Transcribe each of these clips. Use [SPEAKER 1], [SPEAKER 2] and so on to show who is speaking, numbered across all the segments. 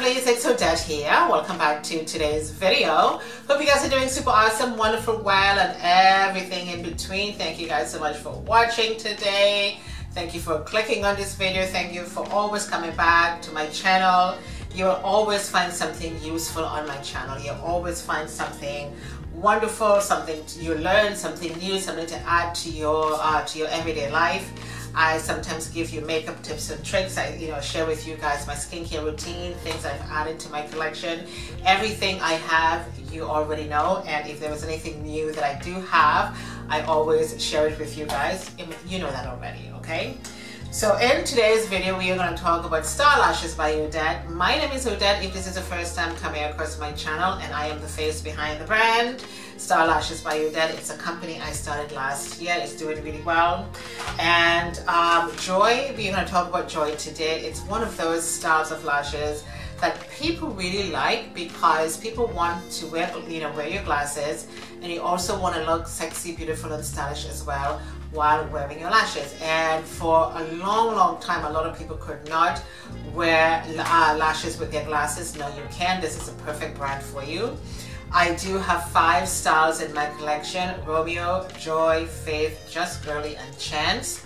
[SPEAKER 1] lovelies, it's Odette here. Welcome back to today's video. Hope you guys are doing super awesome, wonderful, well, and everything in between. Thank you guys so much for watching today. Thank you for clicking on this video. Thank you for always coming back to my channel. You'll always find something useful on my channel. You'll always find something wonderful, something you learn, something new, something to add to your everyday life. I sometimes give you makeup tips and tricks. I share with you guys my skincare routine, things I've added to my collection. Everything I have, you already know, and if there was anything new that I do have, I always share it with you guys. You know that already, okay? So in today's video, we are going to talk about Star Lashes by Odette. My name is Odette if this is the first time coming across my channel, and I am the face behind the brand, Star Lashes by Odette. It's a company I started last year. It's doing really well. And Joy, we're going to talk about Joy today. It's one of those styles of lashes that people really like because people want to wear your glasses, and you also want to look sexy, beautiful, and stylish as well while wearing your lashes. And for a long time, a lot of people could not wear lashes with their glasses. Now you can. This is a perfect brand for you. I do have 5 styles in my collection: Romeo, Joy, Faith, Just Girly, and Chance.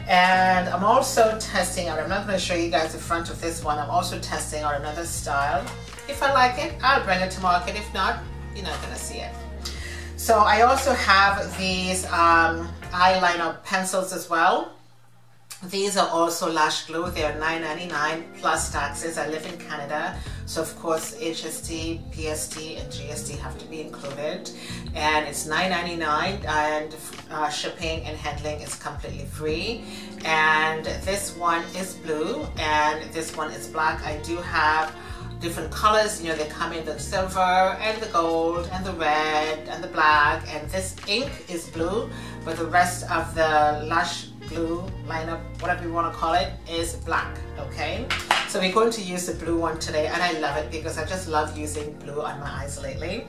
[SPEAKER 1] And I'm also testing out, I'm not going to show you guys the front of this one, I'm also testing out another style. If I like it, I'll bring it to market. If not, you're not going to see it. So I also have these eyeliner pencils as well. These are also Lash Glue. They are $9.99 plus taxes. I live in Canada, so of course HST, PST, and GST have to be included. And it's $9.99, and shipping and handling is completely free. And this one is blue, and this one is black. I do have different colors. They come in the silver and the gold and the red and the black. And this ink is blue, but the rest of the Lash Glue lineup, whatever you want to call it, is black. Okay, so we're going to use the blue one today, and I love it because I just love using blue on my eyes lately.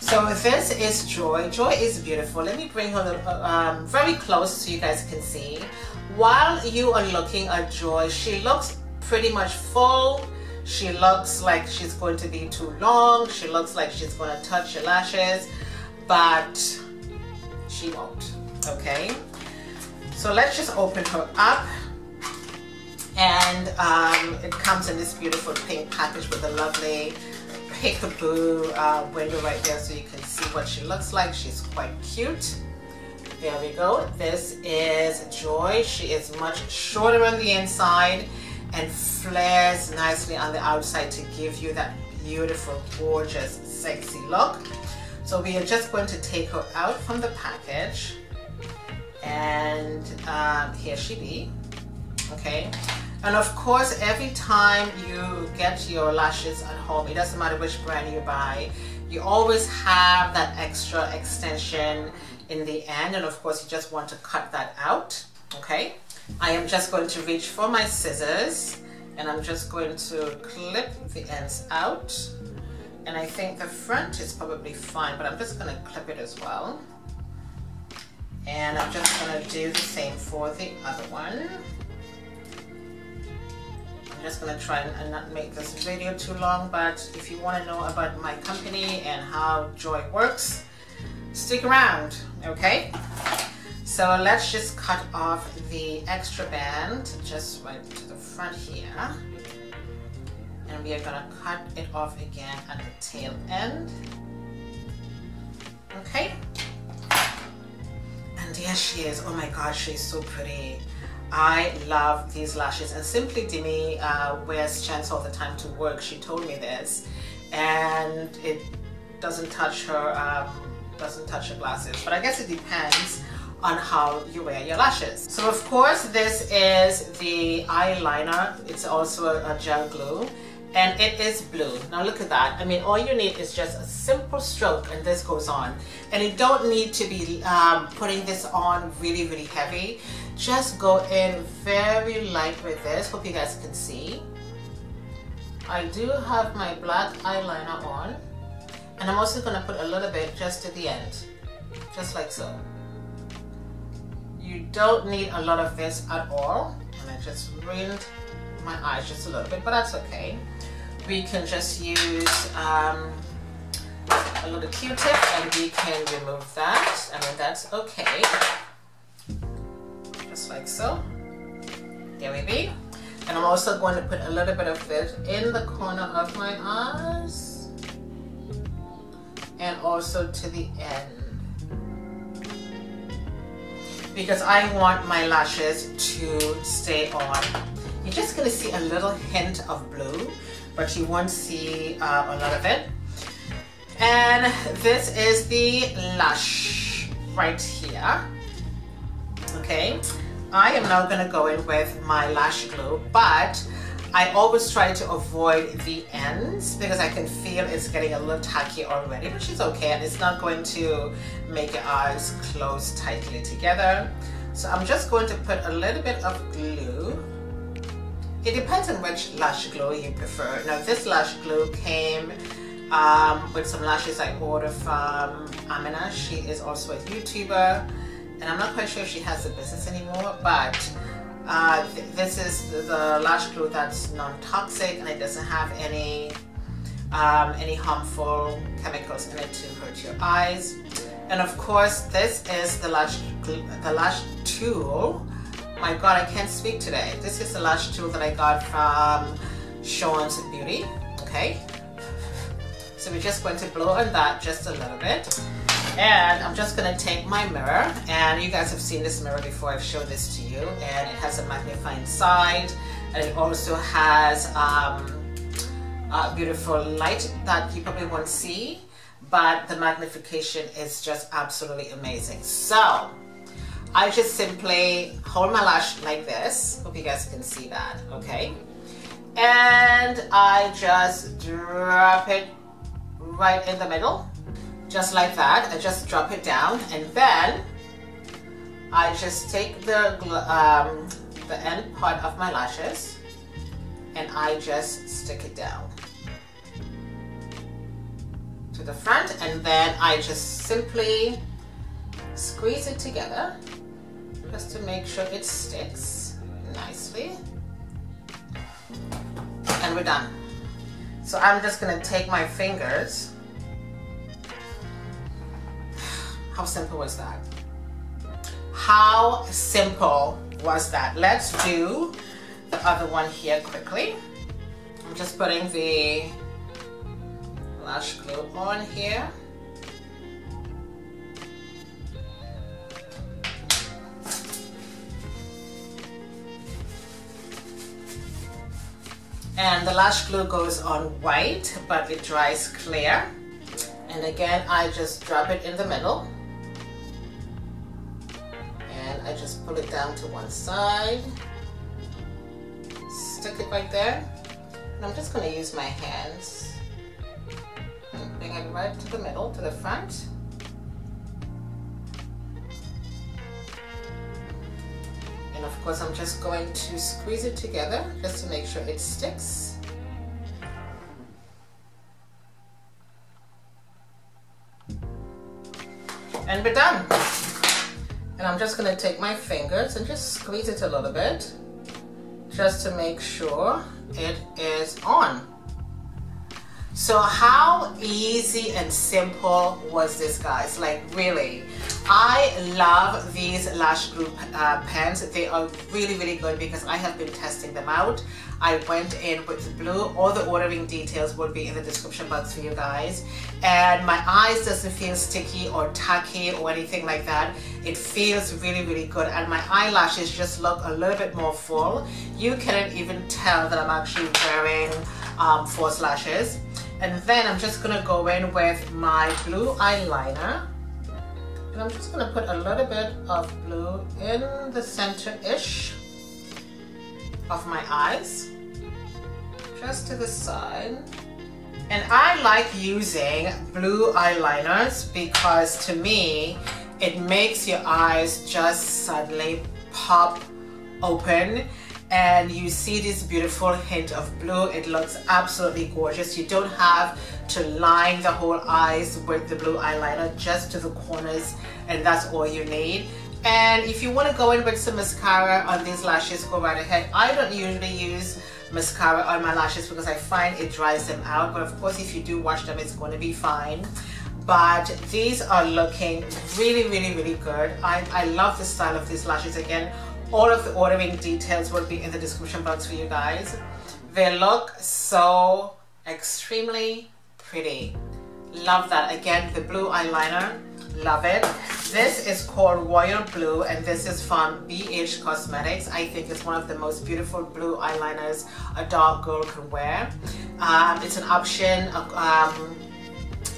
[SPEAKER 1] So this is Joy. Joy is beautiful. Let me bring her very close so you guys can see. While you are looking at Joy, she looks pretty much full. She looks like she's going to be too long. She looks like she's going to touch your lashes, but she won't. Okay, so let's just open her up. And it comes in this beautiful pink package with a lovely peekaboo window right there, so you can see what she looks like. She's quite cute. There we go. This is Joy. She is much shorter on the inside and flares nicely on the outside to give you that beautiful, gorgeous, sexy look. So we are just going to take her out from the package, and here she be. Okay, and of course every time you get your lashes at home, it doesn't matter which brand you buy, you always have that extra extension in the end, and of course you just want to cut that out. Okay, I am just going to reach for my scissors, and I'm just going to clip the ends out. And I think the front is probably fine, but I'm just going to clip it as well. And I'm just going to do the same for the other one. I'm just going to try and not make this video too long, but if you want to know about my company and how Joy works, stick around, okay? So let's just cut off the extra band just right to the front here. And we are going to cut it off again at the tail end. Okay. And there she is. Oh my gosh, she's so pretty. I love these lashes, and Simply Demi wears Chance all the time to work. She told me this, and it doesn't touch her glasses. But I guess it depends on how you wear your lashes. So of course this is the eyeliner. It's also a gel glue, and it is blue. Now look at that. I mean, all you need is just a simple stroke, and this goes on. And you don't need to be putting this on really heavy. Just go in very light with this. Hope you guys can see. I do have my black eyeliner on, and I'm also going to put a little bit just to the end, just like so. You don't need a lot of this at all, and I just ruined my eyes just a little bit, but that's okay. we can just use a little Q-tip and we can remove that. I mean, that's okay. Just like so. There we be. And I'm also going to put a little bit of it in the corner of my eyes and also to the end, because I want my lashes to stay on. You're just going to see a little hint of blue, but you won't see a lot of it. And this is the lash right here. Okay. I am now going to go in with my lash glue, but I always try to avoid the ends because I can feel it's getting a little tacky already, which is okay, and it's not going to make your eyes close tightly together. So I'm just going to put a little bit of glue. It depends on which lash glue you prefer. Now this lash glue came with some lashes I ordered from Amina. She is also a YouTuber. And I'm not quite sure if she has the business anymore, but this is the lash glue that's non-toxic and it doesn't have any harmful chemicals in it to hurt your eyes. And of course, this is the lash tool. My God, I can't speak today. This is the lash tool that I got from Sean's Beauty. Okay, so we're just going to blow on that just a little bit. And I'm just going to take my mirror, and you guys have seen this mirror before. I've showed this to you, and it has a magnifying side, and it also has a beautiful light that you probably won't see, but the magnification is just absolutely amazing. So I just simply hold my lash like this. Hope you guys can see that, okay? And I just drop it right in the middle. Just like that. I just drop it down, and then I just take the end part of my lashes and I just stick it down to the front, and then I just simply squeeze it together just to make sure it sticks nicely, and we're done. So I'm just going to take my fingers. How simple was that? How simple was that? Let's do the other one here quickly. I'm just putting the lash glue on here. And the lash glue goes on white, but it dries clear. And again, I just drop it in the middle. I just pull it down to one side, stick it right there, and I'm just going to use my hands and bring it right to the middle, to the front. And of course, I'm just going to squeeze it together just to make sure it sticks. And we're done. And I'm just going to take my fingers and just squeeze it a little bit just to make sure it is on. So how easy and simple was this, guys? Like, really, I love these lash glue pens. They are really, really good because I have been testing them out. I went in with the blue. All the ordering details will be in the description box for you guys. And my eyes doesn't feel sticky or tacky or anything like that. It feels really, really good. And my eyelashes just look a little bit more full. You can't even tell that I'm actually wearing false lashes. And then I'm just gonna go in with my blue eyeliner. And I'm just gonna put a little bit of blue in the center-ish of my eyes, just to the side. And I like using blue eyeliners because to me, it makes your eyes just suddenly pop open and you see this beautiful hint of blue. It looks absolutely gorgeous. You don't have to line the whole eyes with the blue eyeliner, just to the corners, and that's all you need. And if you want to go in with some mascara on these lashes, go right ahead. I don't usually use mascara on my lashes because I find it dries them out, but of course if you do wash them it's going to be fine. But these are looking really, really, really good. I love the style of these lashes. Again, all of the ordering details will be in the description box for you guys. They look so extremely pretty. Love that. Again, the blue eyeliner, love it. This is called Royal Blue, and this is from BH Cosmetics. I think it's one of the most beautiful blue eyeliners a dark girl can wear. It's an option.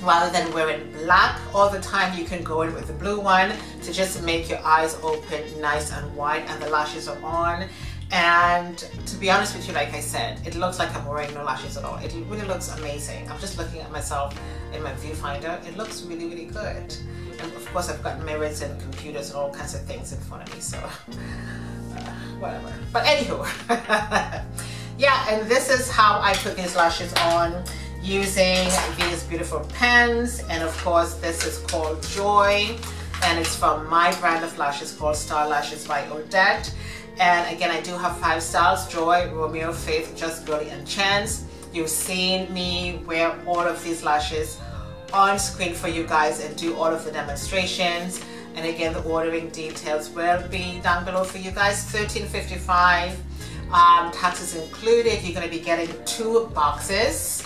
[SPEAKER 1] Rather than wearing black all the time, you can go in with the blue one to just make your eyes open nice and wide, and the lashes are on. And to be honest with you, like I said, it looks like I'm wearing no lashes at all. It really looks amazing. I'm just looking at myself in my viewfinder. It looks really, really good. And of course I've got mirrors and computers and all kinds of things in front of me, so whatever. But anywho, yeah, and this is how I put these lashes on, using these beautiful pens. And of course this is called Joy, and it's from my brand of lashes called StarLashesByOdette. And again, I do have 5 styles: Joy, Romeo, Faith, Just Girly, and Chance. You've seen me wear all of these lashes on screen for you guys and do all of the demonstrations. And again, the ordering details will be down below for you guys. $13.55, taxes included. You're going to be getting 2 boxes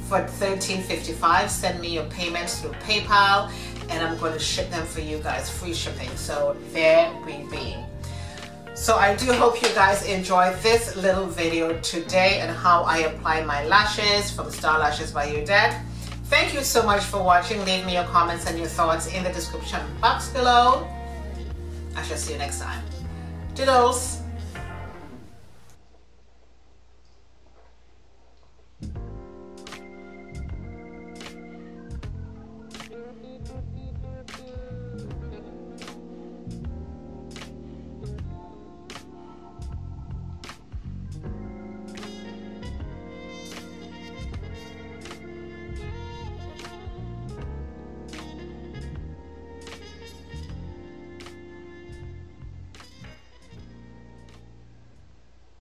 [SPEAKER 1] for $13.55. Send me your payments through PayPal and I'm going to ship them for you guys, free shipping. So there we be. So I do hope you guys enjoyed this little video today and how I apply my lashes from StarLashesByOdette. Thank you so much for watching. Leave me your comments and your thoughts in the description box below. I shall see you next time. Toodles!